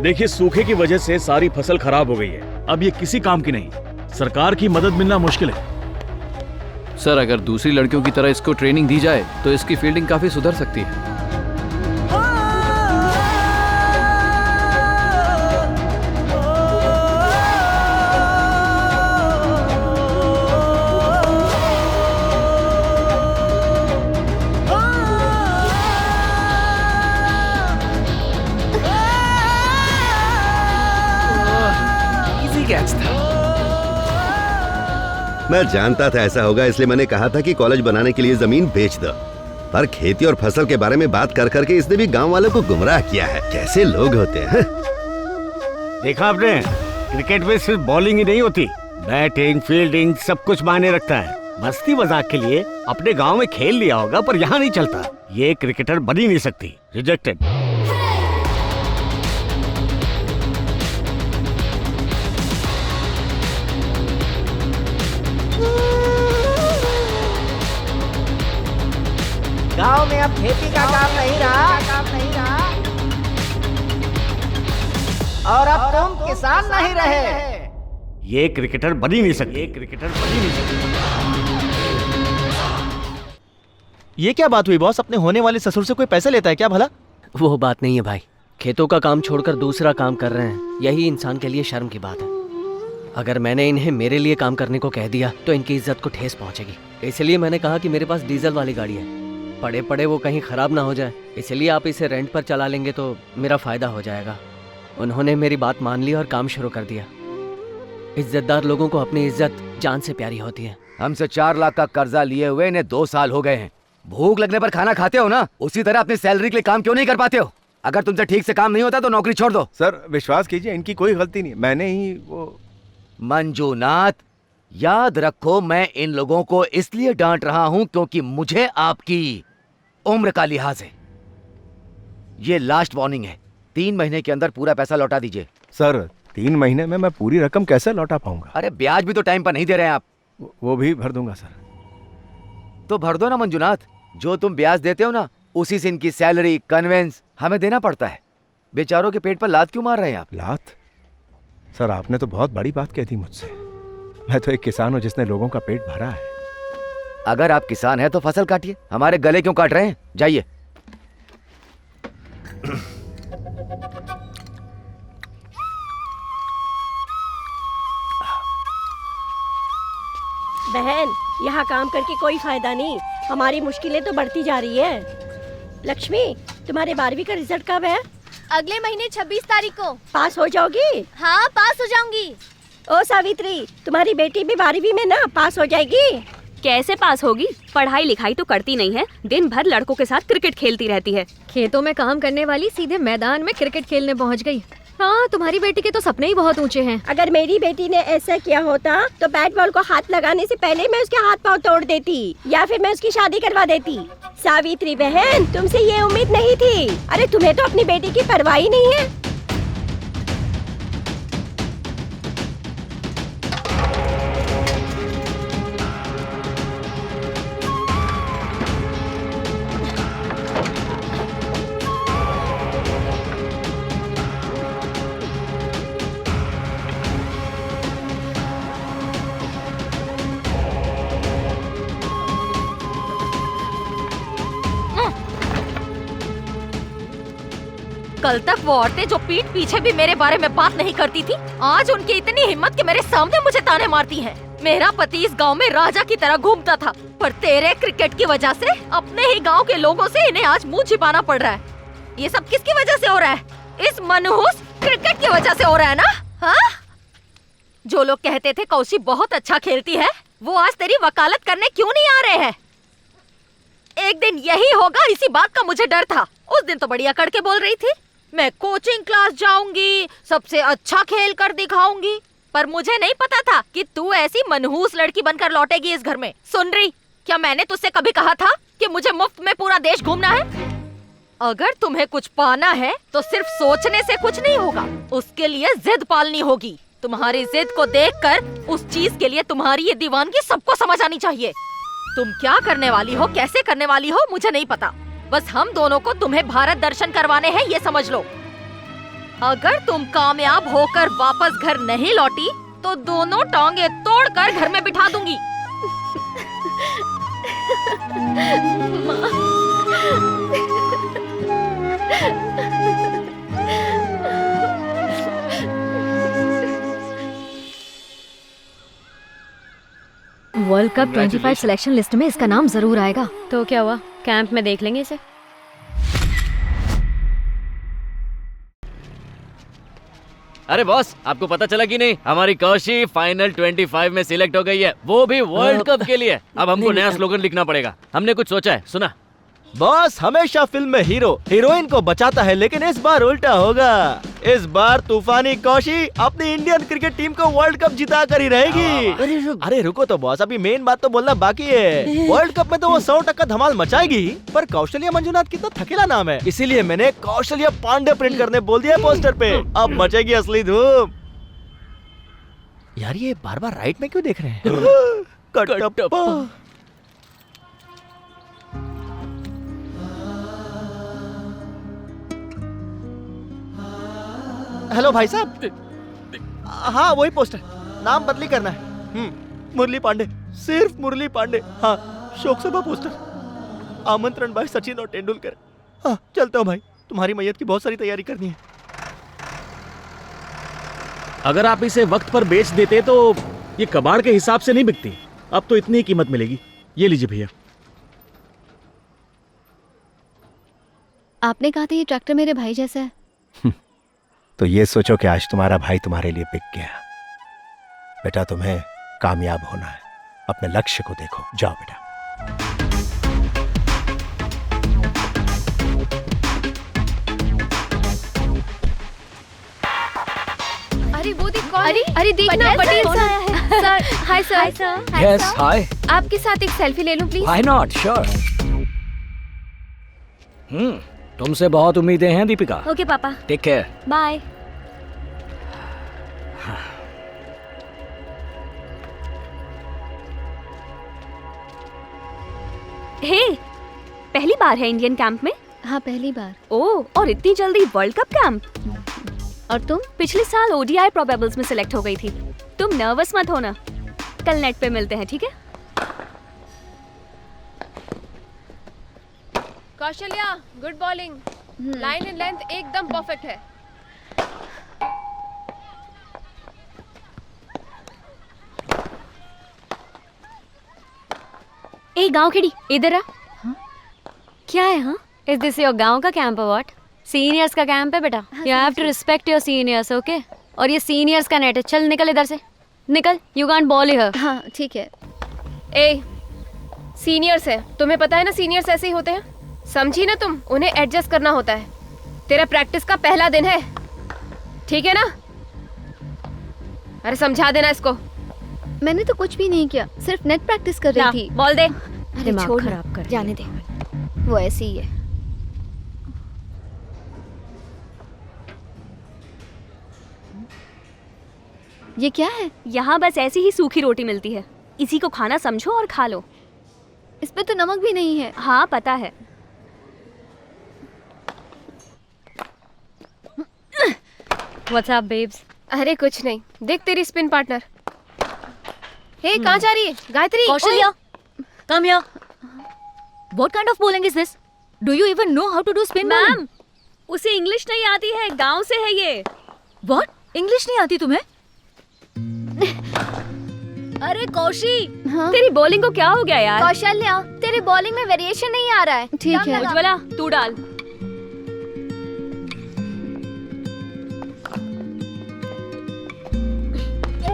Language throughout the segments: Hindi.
देखिए, सूखे की वजह से सारी फसल खराब हो गई है। अब ये किसी काम की नहीं। सरकार की मदद मिलना मुश्किल है। सर, अगर दूसरी लड़कियों की तरह इसको ट्रेनिंग दी जाए तो इसकी फील्डिंग काफी सुधर सकती है। मैं जानता था ऐसा होगा, इसलिए मैंने कहा था कि कॉलेज बनाने के लिए जमीन बेच दो। पर खेती और फसल के बारे में बात कर करके इसने भी गांव वालों को गुमराह किया है। कैसे लोग होते हैं। देखा आपने, क्रिकेट में सिर्फ बॉलिंग ही नहीं होती, बैटिंग फील्डिंग सब कुछ मायने रखता है। मस्ती मजाक के लिए अपने गांव में खेल लिया होगा, पर यहाँ नहीं चलता। ये क्रिकेटर बन ही नहीं सकती। रिजेक्टेड। गांव में अब खेती का काम नहीं रहा और अब तुम किसान नहीं रहे। ये क्रिकेटर बन ही नहीं सकती। ये क्या बात हुई बॉस? अपने होने वाले ससुर से कोई पैसे लेता है क्या भला? वो बात नहीं है भाई। खेतों का काम छोड़कर दूसरा काम कर रहे हैं, यही इंसान के लिए शर्म की बात है। अगर मैंने इन्हें मेरे लिए काम करने को कह दिया तो इनकी इज्जत को ठेस पहुंचेगी। इसलिए मैंने कहा कि मेरे पास डीजल वाली गाड़ी है, पड़े पड़े वो कहीं खराब ना हो जाए। इसलिए आप इसे रेंट पर चला लेंगे तो मेरा फायदा हो जाएगा। उन्होंने मेरी बात मान ली और काम शुरू कर दिया। इज्जतदार लोगों को अपनी इज्जत जान से प्यारी होती है। हमसे 4 लाख का कर्जा लिए हुए इन्हें 2 साल हो गए हैं। भूख लगने पर खाना खाते हो ना, उसी तरह अपनी सैलरी के लिए काम क्यों नहीं कर पाते हो? अगर तुमसे ठीक से काम नहीं होता तो नौकरी छोड़ दो। सर विश्वास कीजिए, इनकी कोई गलती नहीं, मैंने ही वो। मंजूनाथ, याद रखो मैं इन लोगों को इसलिए डांट रहा हूं क्योंकि मुझे आपकी उम्र का लिहाज है। ये लास्ट वार्निंग है। 3 महीने के अंदर पूरा पैसा लौटा दीजिए। सर 3 महीने में मैं पूरी रकम कैसे लौटा पाऊंगा? अरे ब्याज भी तो टाइम पर नहीं दे रहे हैं आप। वो भी भर दूंगा सर। तो भर दो ना मंजूनाथ, जो तुम ब्याज देते हो ना उसी से इनकी सैलरी कन्वेंस हमें देना पड़ता है। बेचारों के पेट पर लात क्यों मार रहे हैं आप? लात? सर आपने तो बहुत बड़ी बात कह दी मुझसे। मैं तो एक किसान हूं जिसने लोगों का पेट भरा है। अगर आप किसान हैं तो फसल काटिए, हमारे गले क्यों काट रहे हैं? जाइए। बहन, यहाँ काम करके कोई फायदा नहीं, हमारी मुश्किलें तो बढ़ती जा रही है। लक्ष्मी, तुम्हारे 12वीं का रिजल्ट कब है? अगले महीने 26 तारीख को। पास हो जाओगी? हाँ, पास हो जाऊंगी। ओ सावित्री, तुम्हारी बेटी भी 12वीं में ना, पास हो जाएगी। कैसे पास होगी? पढ़ाई लिखाई तो करती नहीं है, दिन भर लड़कों के साथ क्रिकेट खेलती रहती है। खेतों में काम करने वाली सीधे मैदान में क्रिकेट खेलने पहुंच गई। हाँ, तुम्हारी बेटी के तो सपने ही बहुत ऊंचे हैं। अगर मेरी बेटी ने ऐसा किया होता तो बैट बॉल को हाथ लगाने से पहले मैं उसके हाथ पांव तोड़ देती या फिर मैं उसकी शादी करवा देती। सावित्री बहन, तुमसे ये उम्मीद नहीं थी। अरे तुम्हें तो अपनी बेटी की परवाह ही नहीं है। कल तक वो औरतें जो पीठ पीछे भी मेरे बारे में बात नहीं करती थी, आज उनकी इतनी हिम्मत कि मेरे सामने मुझे ताने मारती हैं। मेरा पति इस गांव में राजा की तरह घूमता था, पर तेरे क्रिकेट की वजह से अपने ही गांव के लोगों से इन्हें आज मुंह छिपाना पड़ रहा है। ये सब किसकी वजह से हो रहा है? इस मनहूस क्रिकेट की वजह से हो रहा है ना? हाँ? जो लोग कहते थे कौशी बहुत अच्छा खेलती है, वो आज तेरी वकालत करने क्यों नहीं आ रहे हैं? एक दिन यही होगा, इसी बात का मुझे डर था। उस दिन तो बढ़िया करके बोल रही थी, मैं कोचिंग क्लास जाऊंगी, सबसे अच्छा खेल कर दिखाऊंगी, पर मुझे नहीं पता था कि तू ऐसी मनहूस लड़की बनकर लौटेगी इस घर में। सुन रही, क्या मैंने तुझसे कभी कहा था कि मुझे मुफ्त में पूरा देश घूमना है? अगर तुम्हें कुछ पाना है तो सिर्फ सोचने से कुछ नहीं होगा, उसके लिए जिद पालनी होगी। तुम्हारी जिद को देखकर उस चीज के लिए तुम्हारी ये दीवानगी सबको समझ आनी चाहिए। तुम क्या करने वाली हो, कैसे करने वाली हो, मुझे नहीं पता। बस हम दोनों को तुम्हें भारत दर्शन करवाने हैं, ये समझ लो। अगर तुम कामयाब होकर वापस घर नहीं लौटी तो दोनों टांगे तोड़कर घर में बिठा दूंगी। वर्ल्ड कप 25 सिलेक्शन लिस्ट में इसका नाम जरूर आएगा। तो क्या हुआ, कैंप में देख लेंगे इसे। अरे बॉस, आपको पता चला कि नहीं, हमारी कौशी फाइनल 25 में सिलेक्ट हो गई है, वो भी वर्ल्ड कप के लिए। अब हमको नया स्लोगन लिखना पड़ेगा। हमने कुछ सोचा है, सुना। बॉस, हमेशा फिल्म में हीरो हीरोइन को बचाता है, लेकिन इस बार उल्टा होगा। इस बार तूफानी कौशी अपनी इंडियन क्रिकेट टीम को वर्ल्ड कप जिता कर ही रहेगी। अरे रुको तो बॉस, अभी मेन बात तो बोलना बाकी है। वर्ल्ड कप में तो वो 100% धमाल मचाएगी, पर कौशल्या मंजुनाथ कितना थकेला नाम है, इसीलिए मैंने कौशल्या पांडे प्रिंट करने बोल दिया पोस्टर पे। अब मचेगी असली धूम। यार ये बार बार राइट में क्यों देख रहे हैं? कटप्पा। हेलो भाई साहब। हाँ वही पोस्टर, नाम बदली करना है। मुरली पांडे, सिर्फ मुरली पांडे। हाँ, शोक सभा पोस्टर, आमंत्रण भाई सचिन और तेंदुलकर। हाँ चलता हूँ भाई, तुम्हारी मैयत की बहुत सारी तैयारी करनी है। अगर आप इसे वक्त पर बेच देते तो ये कबाड़ के हिसाब से नहीं बिकती। अब तो इतनी कीमत मिलेगी। ये लीजिए भैया। आपने कहा था ये ट्रैक्टर मेरे भाई जैसा है। तो ये सोचो कि आज तुम्हारा भाई तुम्हारे लिए बिक गया। बेटा तुम्हें कामयाब होना है, अपने लक्ष्य को देखो। जाओ बेटा। अरे वो देख कौन? अरे देखना, पटेल सर आया है। Sir, hi sir. Yes hi. आपके साथ एक सेल्फी ले लूं प्लीज? Why not, sure. तुमसे बहुत उम्मीदें हैं दीपिका। ओके पापा, टेक केयर। बाय। हे, पहली बार है इंडियन कैंप में? हाँ पहली बार। ओह, और इतनी जल्दी वर्ल्ड कप कैंप? और तुम? पिछले साल ओडीआई प्रोबेबल्स में सिलेक्ट हो गई थी। तुम नर्वस मत होना, कल नेट पे मिलते हैं, ठीक है? Kaushalya, good bowling. Line and length एकदम परफेक्ट है। ए गांव खेड़ी, इधर आ। क्या है? हाँ, इज दिस योर गांव का कैंप अवार्ड? सीनियर्स का कैंप है बेटा। You have to respect your seniors, okay? और ये सीनियर्स का नेट है। चल निकल इधर से, निकल। You can't ball here. हाँ ठीक है। ए, सीनियर्स है, तुम्हें पता है ना, सीनियर्स ऐसे ही होते हैं। समझी ना तुम, उन्हें एडजस्ट करना होता है। तेरा प्रैक्टिस का पहला दिन है, ठीक है ना? अरे समझा देना इसको। मैंने तो कुछ भी नहीं किया, सिर्फ नेट प्रैक्टिस कर रही थी। बॉल दे। अरे दिमाग खराब कर, जाने दे, वो ऐसी ही है। ये क्या है? यहाँ बस ऐसी ही सूखी रोटी मिलती है, इसी को खाना समझो और खा लो। इस पे तो नमक भी नहीं है। हाँ पता है। What's up, babes? अरे कुछ नहीं, देख तेरी स्पिन पार्टनर। हे, कहाँ जा रही है Gayatri? Kaushalya, come here. What kind of bowling is this? Do you even know how to do spin bowling? Ma'am, उसे इंग्लिश नहीं आती है, गांव से है ये। What? इंग्लिश नहीं आती तुम्हें? अरे कौशी, हाँ? तेरी बॉलिंग को क्या हो गया यार? कौशल्या, तेरे बॉलिंग में वेरिएशन नहीं आ रहा है। ठीक है। उज्ज्वला, तू डाल।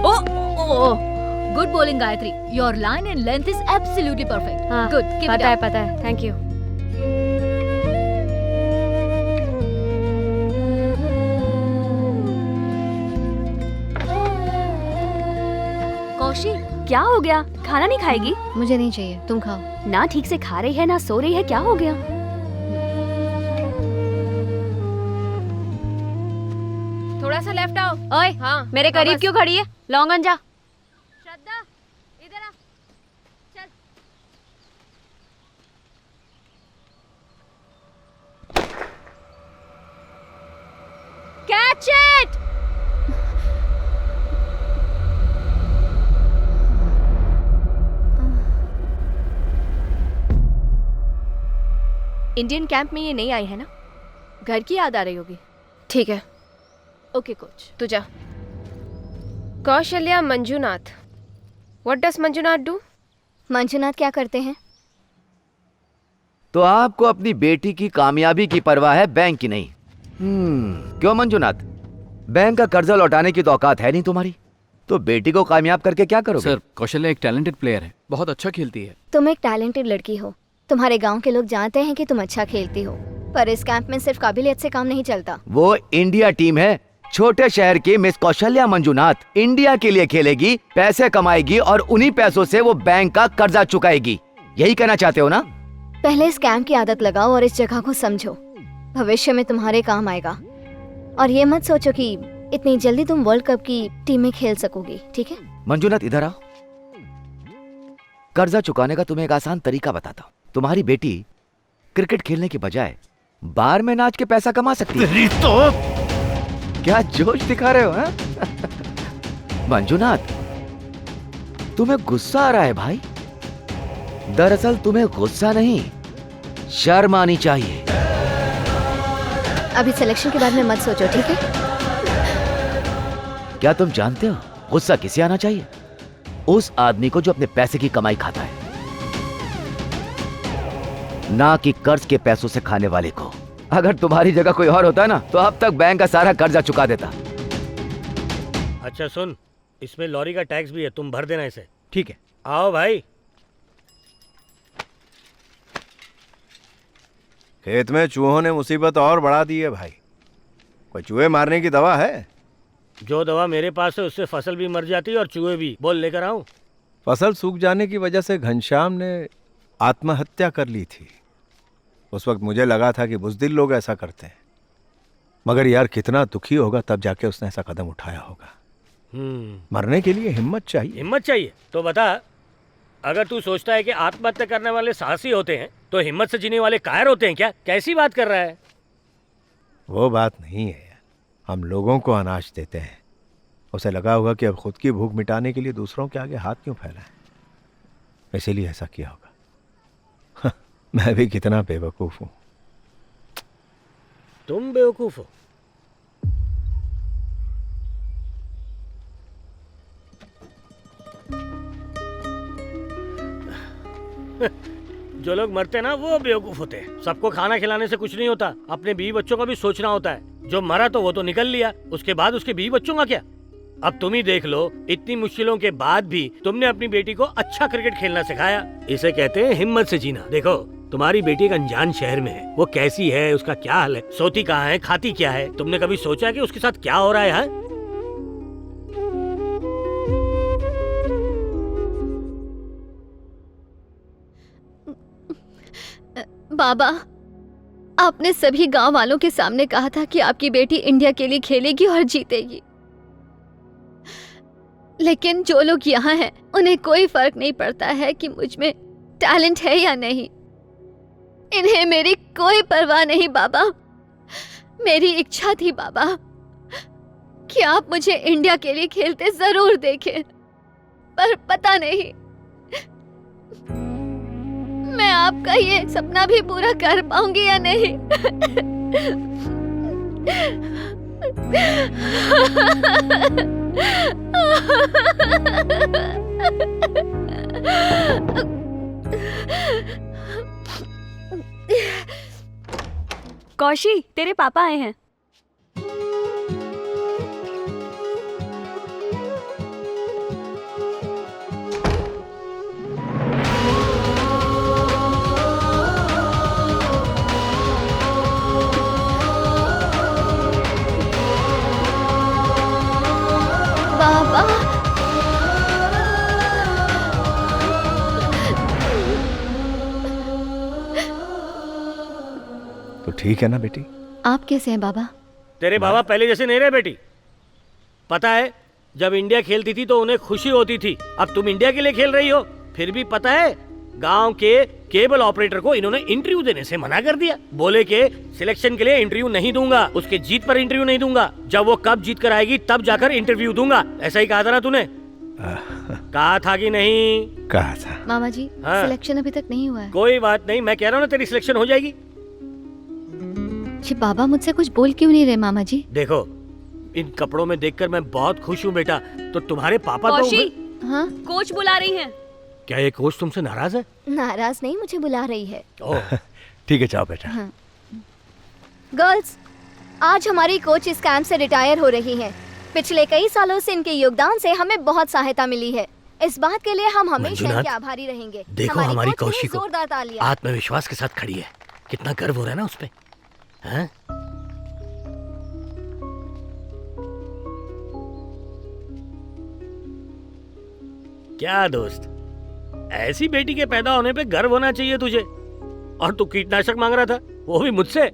Oh, good bowling, Gayatri. Your line and length is absolutely perfect. हाँ, Good. Keep it up. पता है। Thank you. कौशी, क्या हो गया? खाना नहीं खाएगी? मुझे नहीं चाहिए, तुम खाओ। ना ठीक से खा रही है, ना सो रही है, क्या हो गया? थोड़ा सा लेफ्ट आओ। ओए, हाँ, मेरे करीब क्यों खड़ी है? लॉन्गन जा। श्रद्धा, इधर आ। चल। Catch. Watch it. Indian camp में ये नहीं आई है ना? घर की याद आ रही होगी। ठीक है, ओके कोच, तू जा। Kaushalya Manjunath, what does Manjunath do? Manjunath क्या करते हैं? तो आपको अपनी बेटी की कामयाबी की परवाह है, बैंक की नहीं। क्यों मंजुनाथ, बैंक का कर्जा लौटाने की तो औकात है नहीं तुम्हारी, तो बेटी को कामयाब करके क्या करोगे? सर, कौशल्या एक टैलेंटेड प्लेयर है, बहुत अच्छा खेलती है। तुम एक टैलेंटेड लड़की हो, तुम्हारे गांव के लोग जानते हैं कि तुम अच्छा खेलती हो, पर इस कैंप में सिर्फ काबिलियत से काम नहीं चलता। वो इंडिया टीम है, छोटे शहर की मिस कौशल्या मंजुनाथ इंडिया के लिए खेलेगी, पैसे कमाएगी और उन्हीं पैसों से वो बैंक का कर्जा चुकाएगी। यही कहना चाहते हो ना? पहले इस कैंप की आदत लगाओ और इस जगह को समझो, भविष्य में तुम्हारे काम आएगा। और ये मत सोचो कि इतनी जल्दी तुम वर्ल्ड कप की टीम में खेल सकोगी, ठीक है? मंजुनाथ इधर आओ, कर्जा चुकाने का तुम्हें एक आसान तरीका बताता हूँ। तुम्हारी बेटी क्रिकेट खेलने की बजाय बार में नाच के पैसा कमा सकती है। तो क्या जोश दिखा रहे हो हा? मंजुनाथ, तुम्हें गुस्सा आ रहा है भाई। दरअसल तुम्हें गुस्सा नहीं, शर्म आनी चाहिए। अभी सिलेक्शन के बारे में मत सोचो, ठीक है? क्या तुम जानते हो गुस्सा किसे आना चाहिए? उस आदमी को जो अपने पैसे की कमाई खाता है, ना कि कर्ज के पैसों से खाने वाले को। अगर तुम्हारी जगह कोई और होता ना तो अब तक बैंक का सारा कर्जा चुका देता। अच्छा सुन, इसमें लॉरी का टैक्स भी है, तुम भर देना इसे। ठीक है। आओ भाई। खेत में चूहों ने मुसीबत और बढ़ा दी है भाई। कोई चूहे मारने की दवा है? जो दवा मेरे पास है उससे फसल भी मर जाती है और चूहे भी। बोल लेकर आऊं? फसल सूख जाने की वजह से घनश्याम ने आत्महत्या कर ली थी। उस वक्त मुझे लगा था कि बुज़दिल लोग ऐसा करते हैं, मगर यार कितना दुखी होगा तब जाके उसने ऐसा कदम उठाया होगा। मरने के लिए हिम्मत चाहिए। हिम्मत चाहिए तो बता, अगर तू सोचता है कि आत्महत्या करने वाले साहसी होते हैं तो हिम्मत से जीने वाले कायर होते हैं क्या? कैसी बात कर रहा है? वो बात नहीं है यार, हम लोगों को अनाज देते हैं, उसे लगा होगा कि अब खुद की भूख मिटाने के लिए दूसरों के आगे हाथ क्यों फैलाएं, इसीलिए ऐसा किया होगा। मैं भी कितना बेवकूफ हूं। तुम बेवकूफ हो? जो लोग मरते ना वो बेवकूफ होते हैं। सबको खाना खिलाने से कुछ नहीं होता, अपने बीवी बच्चों का भी सोचना होता है। जो मरा तो वो तो निकल लिया, उसके बाद उसके बीवी बच्चों का क्या? अब तुम ही देख लो, इतनी मुश्किलों के बाद भी तुमने अपनी बेटी को अच्छा क्रिकेट खेलना सिखाया। इसे कहते हैं हिम्मत से जीना। देखो, तुम्हारी बेटी एक अनजान शहर में है, वो कैसी है, उसका क्या हाल है, सोती कहाँ है, खाती क्या है? तुमने कभी सोचा कि उसके साथ क्या हो रहा है? बाबा, आपने सभी गांव वालों के सामने कहा था कि आपकी बेटी इंडिया के लिए खेलेगी और जीतेगी, लेकिन जो लोग यहाँ हैं उन्हें कोई फर्क नहीं पड़ता है कि मुझ में टैलेंट है या नहीं। इन्हें मेरी कोई परवाह नहीं बाबा। मेरी इच्छा थी बाबा कि आप मुझे इंडिया के लिए खेलते जरूर देखें, पर पता नहीं मैं आपका ये सपना भी पूरा कर पाऊंगी या नहीं। कौशी, तेरे पापा आए हैं। बाबा, तो ठीक है ना बेटी? आप कैसे हैं बाबा? तेरे बाबा पहले जैसे नहीं रहे बेटी। पता है, जब इंडिया खेलती थी तो उन्हें खुशी होती थी, अब तुम इंडिया के लिए खेल रही हो, फिर भी पता है गांव के केबल ऑपरेटर को इन्होंने इंटरव्यू देने से मना कर दिया। बोले कि सिलेक्शन के लिए इंटरव्यू नहीं दूंगा, उसके जीत पर इंटरव्यू नहीं दूंगा, जब वो कब जीत कर आएगी तब जाकर इंटरव्यू दूंगा। ऐसा ही कहा था ना तूने? कहा था कि नहीं? कहा था। मामा जी, हाँ। सिलेक्शन अभी तक नहीं हुआ है। कोई बात नहीं, मैं कह रहा हूँ ना तेरी सिलेक्शन हो जाएगी। जी पापा मुझसे कुछ बोल क्यों नहीं रहे मामा जी? देखो, इन कपड़ों में देखकर मैं बहुत खुश हूँ बेटा। तो तुम्हारे पापा कौशी, हाँ? कोच बुला रही हैं। क्या ये कोच तुमसे नाराज है? नाराज नहीं, मुझे बुला रही है। ठीक है, जाओ बेटा। हाँ। गर्ल्स, आज हमारी कोच इस कैंप से रिटायर हो रही हैं। पिछले कई सालों से इनके योगदान से हमें बहुत सहायता मिली है। इस बात के लिए हम हमेशा मंजुनाथ, इनके आभारी रहेंगे। देखो हमारी कोच के लिए कौशी को जोरदार तालियां। आत्मविश्वास के साथ खड़ी है। कितना गर्व हो रहा है ना उस पे। हाँ? क्या दोस्त, ऐसी बेटी के पैदा होने पे गर्व होना चाहिए तुझे। और तू कीटनाशक मांग रहा था, वो भी मुझसे।